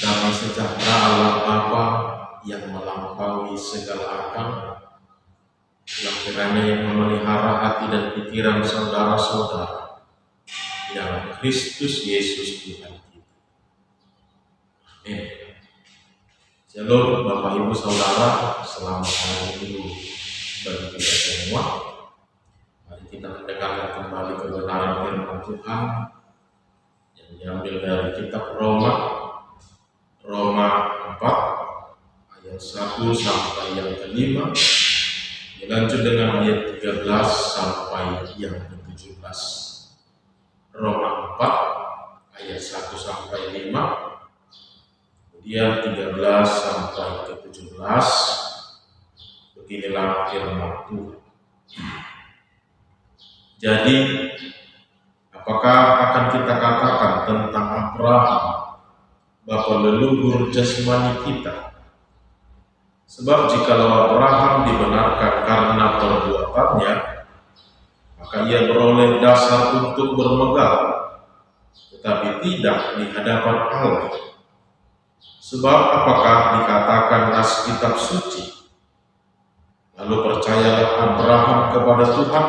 Damai sejahtera Allah Bapa yang melampaui segala akal, kiranya yang memelihara hati dan pikiran saudara-saudara di dalam Kristus Yesus Tuhan kita. Amin. Shalom Bapak Ibu Saudara, selamat hari Minggu bagi kita semua. Mari kita mendengarkan kembali kebenaran firman Tuhan yang diambil dari kitab Roma 4 ayat 1 sampai yang ke-5, dilanjut dengan ayat 13 sampai yang ke-17. Roma 4 ayat 1 sampai 5, kemudian 13 sampai ke-17. Beginilah firman Tuhan. Jadi, apakah akan kita katakan tentang Abraham, bapa leluhur jasmani kita? Sebab jikalau Abraham dibenarkan karena perbuatannya, maka ia beroleh dasar untuk bermegah, tetapi tidak di hadapan Allah. Sebab apakah dikatakan nas kitab suci? Lalu percayalah Abraham kepada Tuhan,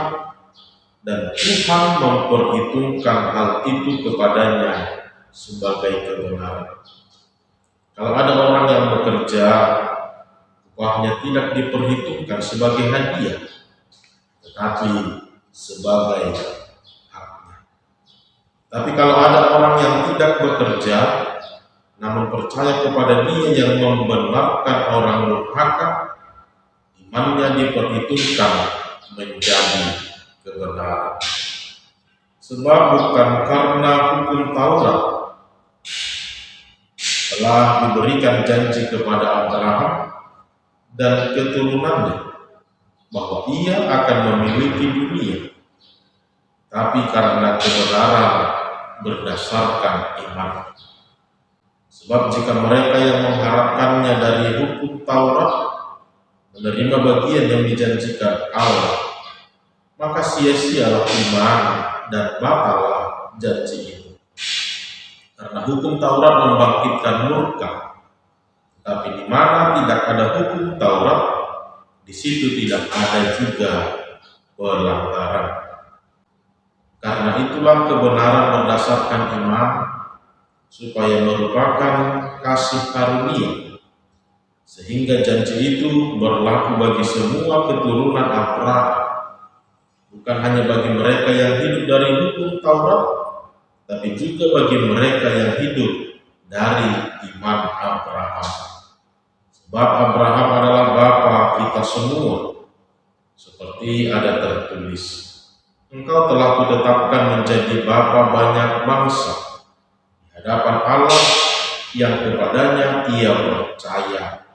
dan Tuhan memperhitungkan hal itu kepadanya sebagai kebenaran. Kalau ada orang yang bekerja, upahnya tidak diperhitungkan sebagai hadiah, tetapi sebagai haknya. Tapi kalau ada orang yang tidak bekerja, namun percaya kepada Dia yang membenarkan orang durhaka, imannya diperhitungkan menjadi kebenaran. Sebab bukan karena hukum Taurat telah diberikan janji kepada Abraham dan keturunannya bahwa ia akan memiliki dunia, tapi karena kebenaran berdasarkan iman. Sebab jika mereka yang mengharapkannya dari hukum Taurat menerima bagian yang dijanjikan Allah, maka sia-sialah iman dan batallah janji itu. Karena hukum Taurat membangkitkan murka, tapi di mana tidak ada hukum Taurat, di situ tidak ada juga pelanggaran. Karena itulah kebenaran berdasarkan iman, supaya merupakan kasih karunia, sehingga janji itu berlaku bagi semua keturunan Abraham, bukan hanya bagi mereka yang hidup dari hukum Taurat, tapi juga bagi mereka yang hidup dari iman Abraham. Sebab Abraham adalah bapa kita semua, seperti ada tertulis, engkau telah kutetapkan menjadi bapa banyak bangsa di hadapan Allah yang kepadanya ia percaya,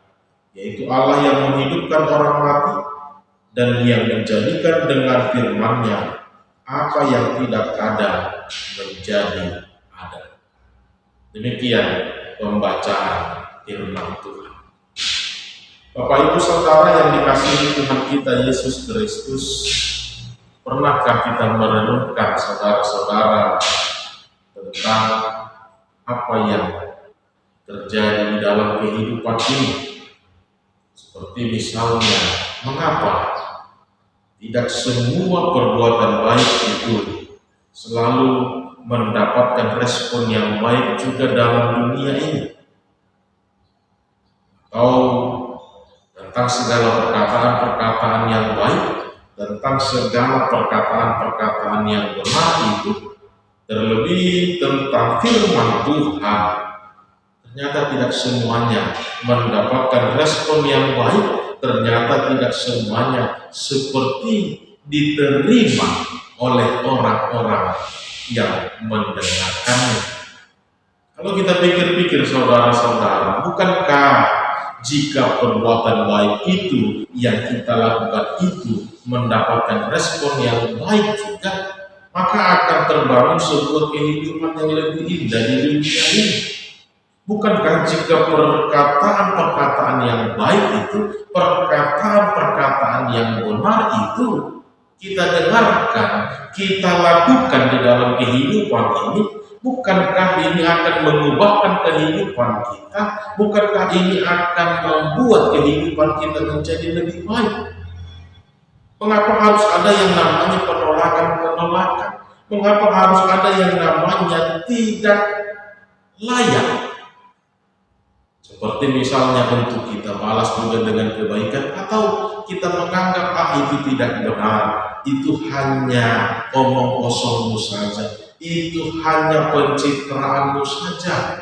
yaitu Allah yang menghidupkan orang mati dan yang menjadikan dengan firman-Nya apa yang tidak ada menjadi ada. Demikian pembacaan firman Tuhan. Bapak Ibu Saudara yang dikasihi Tuhan kita Yesus Kristus, pernahkah kita merenungkan saudara-saudara tentang apa yang terjadi di dalam kehidupan ini? Seperti misalnya, mengapa tidak semua perbuatan baik itu selalu mendapatkan respon yang baik juga dalam dunia ini? Atau tentang segala perkataan-perkataan yang baik, tentang segala perkataan-perkataan yang benar itu, terlebih tentang firman Tuhan, ternyata tidak semuanya mendapatkan respon yang baik. Ternyata tidak semuanya seperti diterima oleh orang-orang yang mendengarkannya. Kalau kita pikir-pikir saudara-saudara, bukankah jika perbuatan baik itu yang kita lakukan itu mendapatkan respon yang baik juga, maka akan terbangun sebuah kehidupan yang lebih indah di dunia ini. Bukankah jika perkataan-perkataan yang baik itu, perkataan-perkataan yang benar itu kita dengarkan, kita lakukan di dalam kehidupan ini, Bukankah ini akan mengubahkan kehidupan kita? Bukankah ini akan membuat kehidupan kita menjadi lebih baik? Mengapa harus ada yang namanya penolakan-penolakan? Mengapa harus ada yang namanya tidak layak? Seperti misalnya untuk kita balas juga dengan kebaikan, atau kita menganggap itu tidak benar, itu hanya omong kosongmu saja, itu hanya pencitraanmu saja.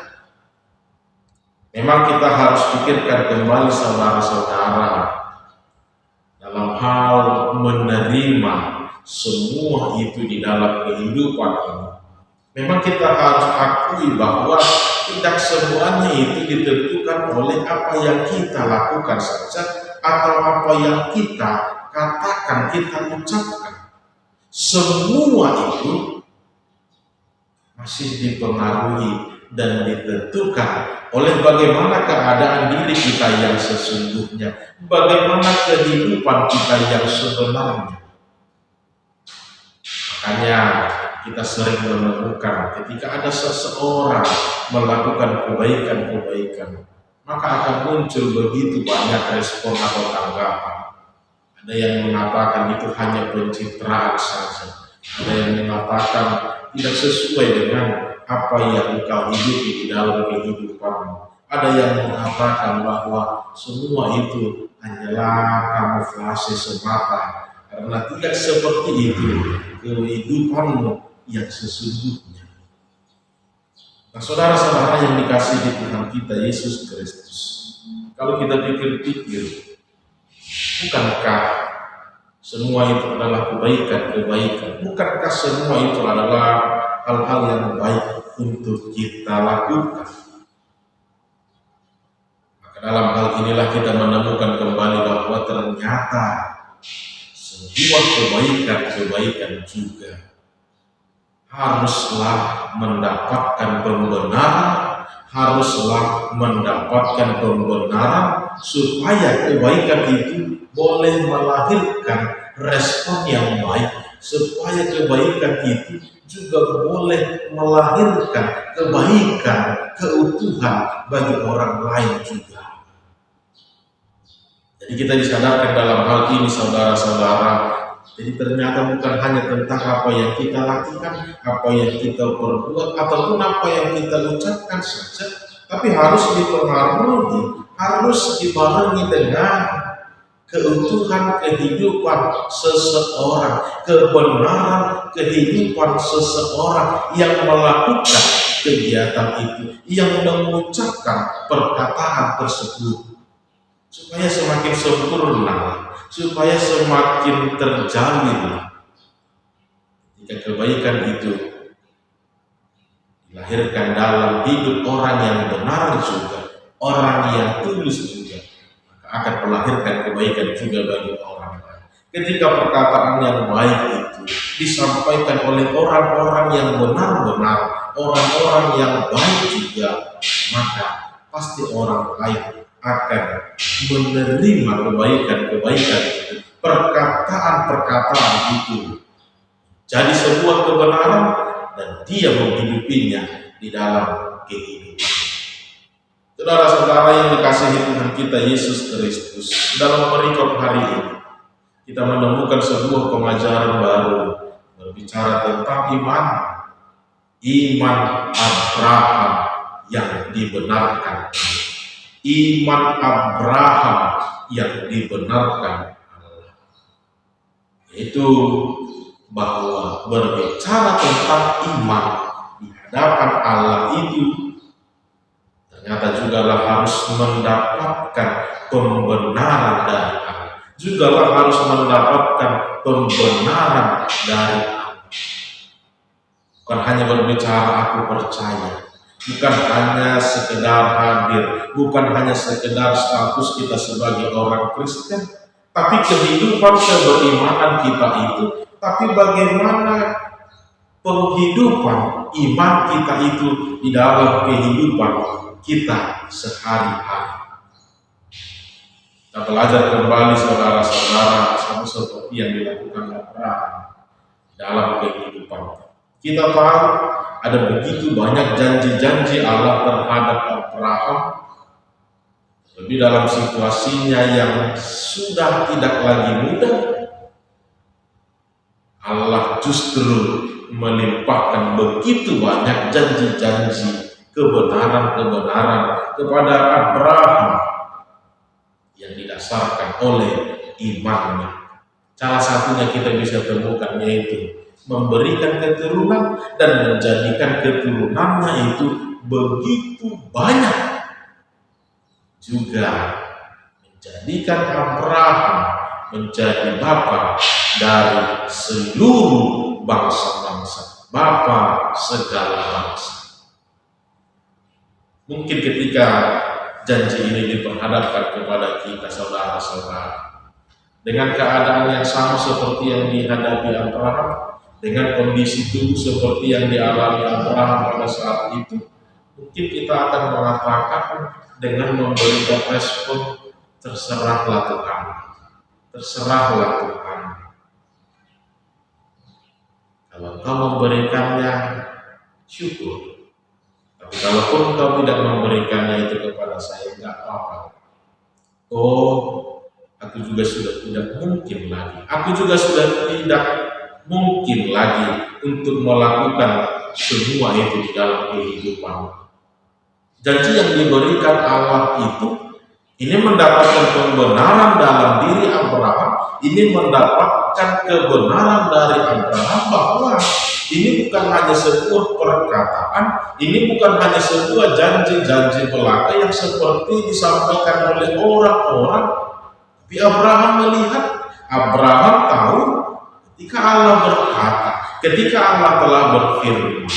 Memang kita harus pikirkan kembali saudara-saudara dalam hal menerima semua itu di dalam kehidupan ini. Memang kita harus akui bahwa tidak semuanya itu ditentukan oleh apa yang kita lakukan saja atau apa yang kita katakan, kita ucapkan. Semua itu masih dipengaruhi dan ditentukan oleh bagaimana keadaan diri kita yang sesungguhnya, bagaimana kehidupan kita yang sebenarnya. Makanya kita sering menemukan ketika ada seseorang melakukan kebaikan-kebaikan, maka akan muncul begitu banyak respon atau tanggapan. Ada yang mengatakan itu hanya pencitraan saja, ada yang mengatakan tidak sesuai dengan apa yang engkau hidupi di dalam kehidupanmu, ada yang mengatakan bahwa semua itu hanyalah kamuflase semata, karena tidak seperti itu kehidupanmu yang sesungguhnya. Nah, saudara-saudara yang dikasihi Tuhan kita Yesus Kristus, kalau kita pikir-pikir, bukankah semua itu adalah kebaikan-kebaikan? Bukankah semua itu adalah hal-hal yang baik untuk kita lakukan? Maka dalam hal inilah kita menemukan kembali bahwa ternyata sebuah kebaikan-kebaikan juga haruslah mendapatkan pembenaran, haruslah mendapatkan pembenaran supaya kebaikan itu boleh melahirkan respon yang baik, supaya kebaikan itu juga boleh melahirkan kebaikan, keutuhan bagi orang lain juga. Jadi kita disadarkan dalam hal ini saudara-saudara. Jadi ternyata bukan hanya tentang apa yang kita lakukan, apa yang kita perbuat, ataupun apa yang kita ucapkan saja, tapi harus dipengaruhi, harus dibarengi dengan keutuhan kehidupan seseorang, kebenaran kehidupan seseorang yang melakukan kegiatan itu, yang mengucapkan perkataan tersebut, supaya semakin sempurna, supaya semakin terjalin. Jika kebaikan itu dilahirkan dalam hidup orang yang benar juga, orang yang tulus juga, maka akan melahirkan kebaikan juga bagi orang lain. Ketika perkataan yang baik itu disampaikan oleh orang-orang yang benar-benar, orang-orang yang baik juga, maka pasti orang lain akan menerima kebaikan-kebaikan itu, perkataan-perkataan itu jadi sebuah kebenaran dan dia menghidupinya di dalam kehidupan. Saudara-saudara yang dikasihi Tuhan kita Yesus Kristus, dalam perikop hari ini kita menemukan sebuah pengajaran baru berbicara tentang iman Abraham yang dibenarkan. Iman Abraham yang dibenarkan Allah, yaitu bahwa berbicara tentang iman di hadapan Allah itu ternyata jugalah harus mendapatkan pembenaran dari Allah, jugalah harus mendapatkan pembenaran dari Allah. Bukan hanya berbicara aku percaya, bukan hanya sekedar hadir, bukan hanya sekedar status kita sebagai orang Kristen, tapi kehidupan keberimanan kita itu, tapi bagaimana penghidupan iman kita itu di dalam kehidupan kita sehari-hari. Kita belajar kembali saudara-saudara, sama seperti yang dilakukan Abraham dalam kehidupan. Kita tahu ada begitu banyak janji-janji Allah terhadap Abraham, lebih dalam situasinya yang sudah tidak lagi muda, Allah justru melimpahkan begitu banyak janji-janji kebenaran-kebenaran kepada Abraham yang didasarkan oleh imannya. Salah satunya kita bisa temukan yaitu memberikan keturunan dan menjadikan keturunannya itu begitu banyak. Juga menjadikan Abraham menjadi bapa dari seluruh bangsa-bangsa, bapa segala bangsa. Mungkin ketika janji ini diperhadapkan kepada kita saudara-saudara, dengan keadaan yang sama seperti yang dihadapi Abraham, dengan kondisi tubuh seperti yang dialami Abraham pada saat itu, mungkin kita akan mengatakan dengan memberikan respon, terserahlah Tuhan, terserahlah Tuhan. Kalau Engkau memberikannya, syukur. Tapi kalaupun Engkau tidak memberikannya itu kepada saya, enggak apa-apa. Oh, aku juga sudah tidak mungkin lagi. Aku juga sudah tidak mungkin lagi untuk melakukan semua itu di dalam kehidupan. Janji yang diberikan Allah itu, ini mendapatkan kebenaran dalam diri Abraham, ini mendapatkan kebenaran dari Abraham bahwa ini bukan hanya sebuah perkataan, ini bukan hanya sebuah janji-janji belaka yang seperti disampaikan oleh orang-orang. Tapi Abraham melihat, Abraham tahu ketika Allah berkata, ketika Allah telah berfirman,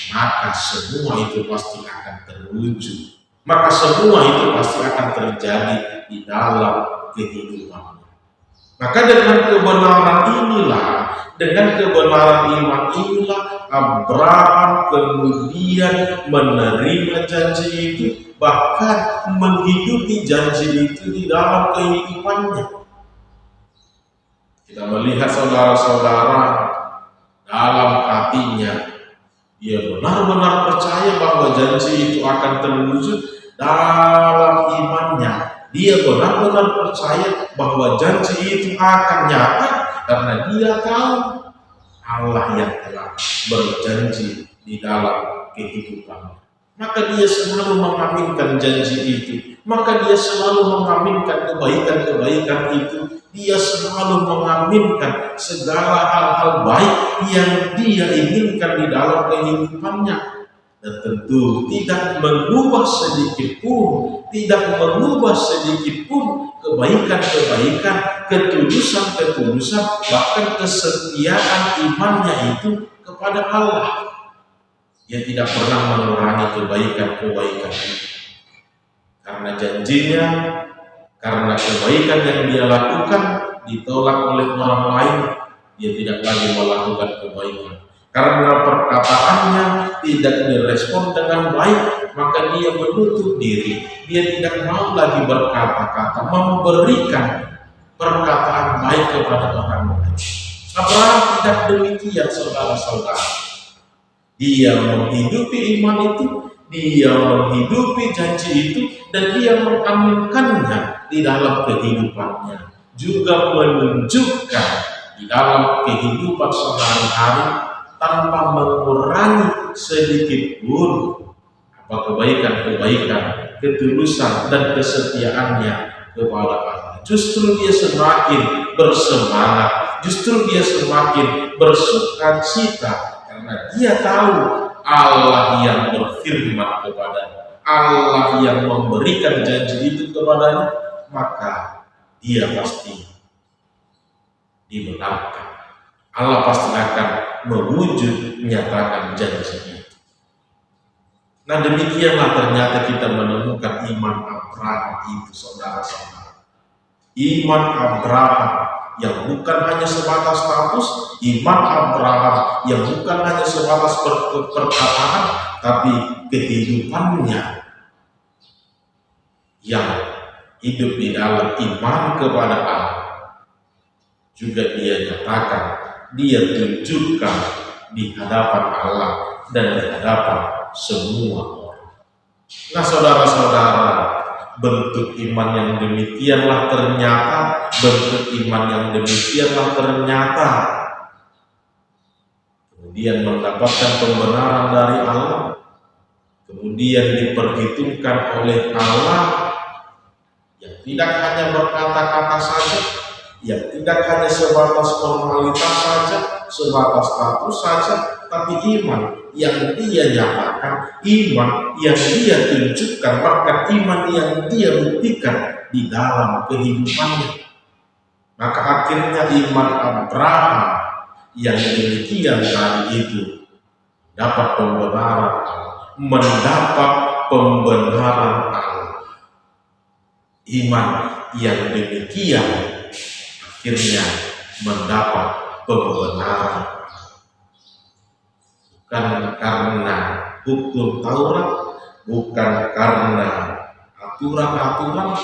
maka semua itu pasti akan terwujud. Maka semua itu pasti akan terjadi di dalam kehidupan. Maka dengan kebenaran inilah, dengan kebenaran iman inilah, Abraham kemudian menerima janji itu, bahkan menghidupi janji itu di dalam kehidupannya. Kita melihat saudara-saudara, dalam hatinya dia benar-benar percaya bahwa janji itu akan terwujud. Dalam imannya dia benar-benar percaya bahwa janji itu akan nyata, karena dia tahu Allah yang telah berjanji di dalam kehidupannya. Maka dia selalu mengaminkan janji itu, maka dia selalu mengaminkan kebaikan-kebaikan itu, dia selalu mengaminkan segala hal-hal baik yang dia inginkan di dalam kehidupannya. Dan tentu tidak mengubah sedikit pun, tidak mengubah sedikit pun kebaikan-kebaikan, ketulusan-ketulusan, bahkan kesetiaan imannya itu kepada Allah. Dia tidak pernah mengurangi kebaikan-kebaikan itu. Karena janjinya, karena kebaikan yang dia lakukan ditolak oleh orang lain, dia tidak lagi melakukan kebaikan. Karena perkataannya tidak direspon dengan baik, maka dia menutup diri. Dia tidak mau lagi berkata-kata, memberikan perkataan baik kepada orang lain. Abraham tidak demikian, saudara-saudara. Dia menghidupi iman itu, dia menghidupi janji itu, dan dia mengaminkannya di dalam kehidupannya. Juga menunjukkan di dalam kehidupan sehari-hari tanpa mengurangi sedikit pun apa kebaikan-kebaikan, ketulusan dan kesetiaannya kepada Allah. Justru dia semakin bersemangat, justru dia semakin bersukacita, karena dia tahu Allah yang berfirman kepadanya, Allah yang memberikan janji itu kepadanya, maka dia pasti dibenarkan. Allah pasti akan mewujud menyatakan janji itu. Nah, demikianlah ternyata kita menemukan iman Abraham itu, saudara-saudara. Iman Abraham yang bukan hanya sebatas status, iman Abraham yang bukan hanya sebatas perkataan, tapi kehidupannya yang hidup di dalam iman kepada Allah. Juga dia nyatakan, dia tunjukkan di hadapan Allah dan di hadapan semua orang. Nah saudara-saudara, bentuk iman yang demikianlah ternyata, kemudian mendapatkan pembenaran dari Allah, kemudian diperhitungkan oleh Allah, yang tidak hanya berkata-kata saja, yang tidak hanya sebatas formalitas saja, sebatas status saja, tapi iman yang dia nyatakan, iman yang dia tunjukkan, bahkan iman yang dia buktikan di dalam kehidupannya. Maka akhirnya iman Abraham yang demikian tadi itu dapat pembenaran Allah, mendapat pembenaran Allah. Iman yang demikian akhirnya mendapat pembenaran, bukan karena hukum Taurat, bukan karena aturan-aturan,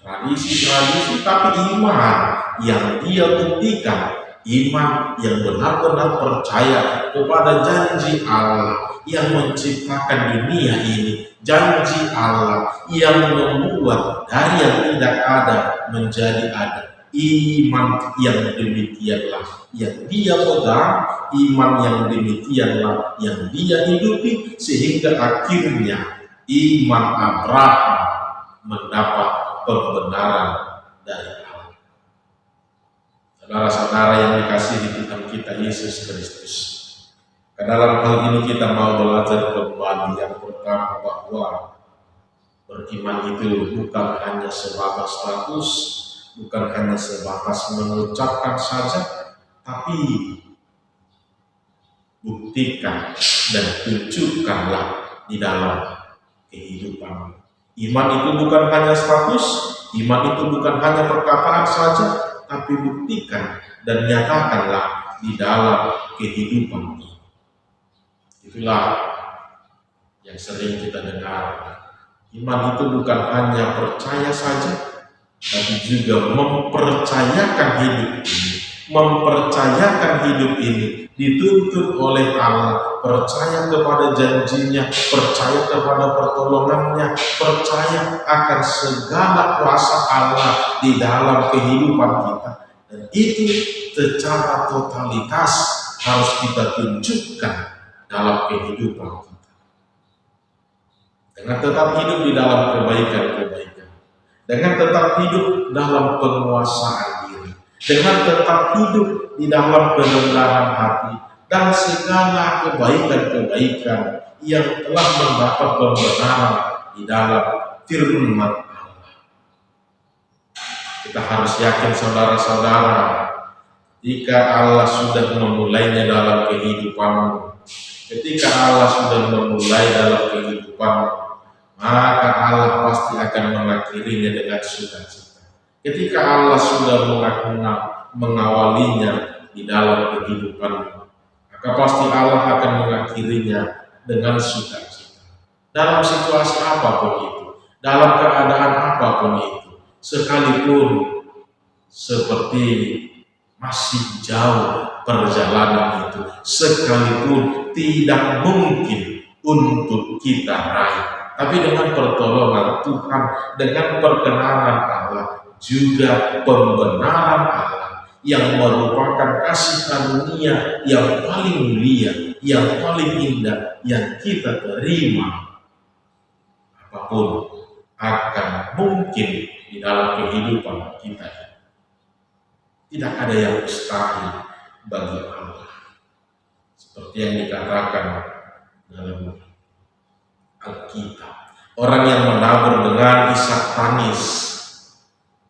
tradisi-tradisi, tapi iman yang dia buktikan, iman yang benar-benar percaya kepada janji Allah yang menciptakan dunia ini, janji Allah yang membuat dari yang tidak ada menjadi ada. Iman yang demikianlah yang dia pegang, iman yang demikianlah yang dia hidupi, sehingga akhirnya iman Abraham mendapat pembenaran dari Allah. Saudara-saudara yang dikasihi Tuhan kita Yesus Kristus, ke dalam hal ini kita mau belajar kembali yang pertama, bahwa beriman itu bukan hanya sebatas status, bukan hanya sebatas mengucapkan saja, tapi buktikan dan tunjukkanlah di dalam kehidupan. Iman itu bukan hanya status, iman itu bukan hanya perkataan saja, tapi buktikan dan nyatakanlah di dalam kehidupan ini. Itulah yang sering kita dengar. Iman itu bukan hanya percaya saja, tapi juga mempercayakan hidup ini. Mempercayakan hidup ini dituntut oleh Allah, percaya kepada janjinya, percaya kepada pertolongannya, percaya akan segala kuasa Allah di dalam kehidupan kita. Dan itu secara totalitas harus kita tunjukkan dalam kehidupan kita, dengan tetap hidup di dalam kebaikan-kebaikan, dengan tetap hidup dalam penguasaan diri, dengan tetap hidup di dalam kerendahan hati, dan segala kebaikan-kebaikan yang telah mendapat pembenaran di dalam firman Allah. Kita harus yakin saudara-saudara, jika Allah sudah memulainya dalam kehidupanmu, ketika Allah sudah memulai dalam kehidupanmu, maka Allah pasti akan mengakhirinya dengan sukacita. Ketika Allah sudah mengawalinya di dalam kehidupanmu, maka pasti Allah akan mengakhirinya dengan sukacita. Dalam situasi apapun itu, dalam keadaan apapun itu, sekalipun seperti masih jauh perjalanan itu, sekalipun tidak mungkin untuk kita raih, tapi dengan pertolongan Tuhan, dengan perkenanan Allah, juga pembenaran Allah yang merupakan kasih karunia yang paling mulia, yang paling indah yang kita terima, apapun akan mungkin di dalam kehidupan kita. Tidak ada yang mustahil bagi Allah. Seperti yang dikatakan dalam Alkitab, orang yang menabur dengan isak tangis,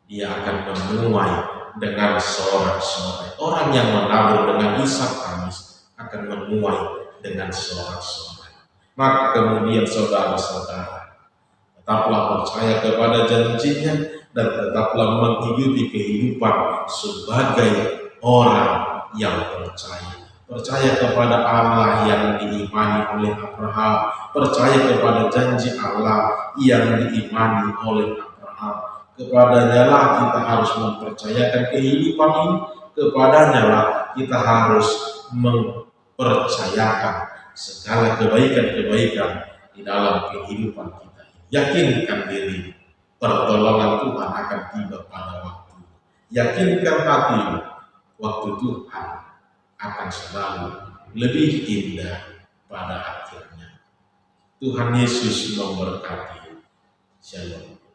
dia akan menuai dengan sorak-sorai. Orang yang menabur dengan isak tangis akan menuai dengan sorak-sorai. Maka kemudian saudara-saudara, tetaplah percaya kepada janjinya, dan tetaplah menghidupi kehidupan sebagai orang yang percaya. Percaya kepada Allah yang diimani oleh Abraham, percaya kepada janji Allah yang diimani oleh Abraham. Kepadanya lah kita harus mempercayakan kehidupan ini, kepadanya lah kita harus percayakan segala kebaikan-kebaikan di dalam kehidupan kita. Yakinkan diri, pertolongan Tuhan akan tiba pada waktu. Yakinkan hati, waktu Tuhan akan selalu lebih indah pada akhirnya. Tuhan Yesus memberkati. Shalom.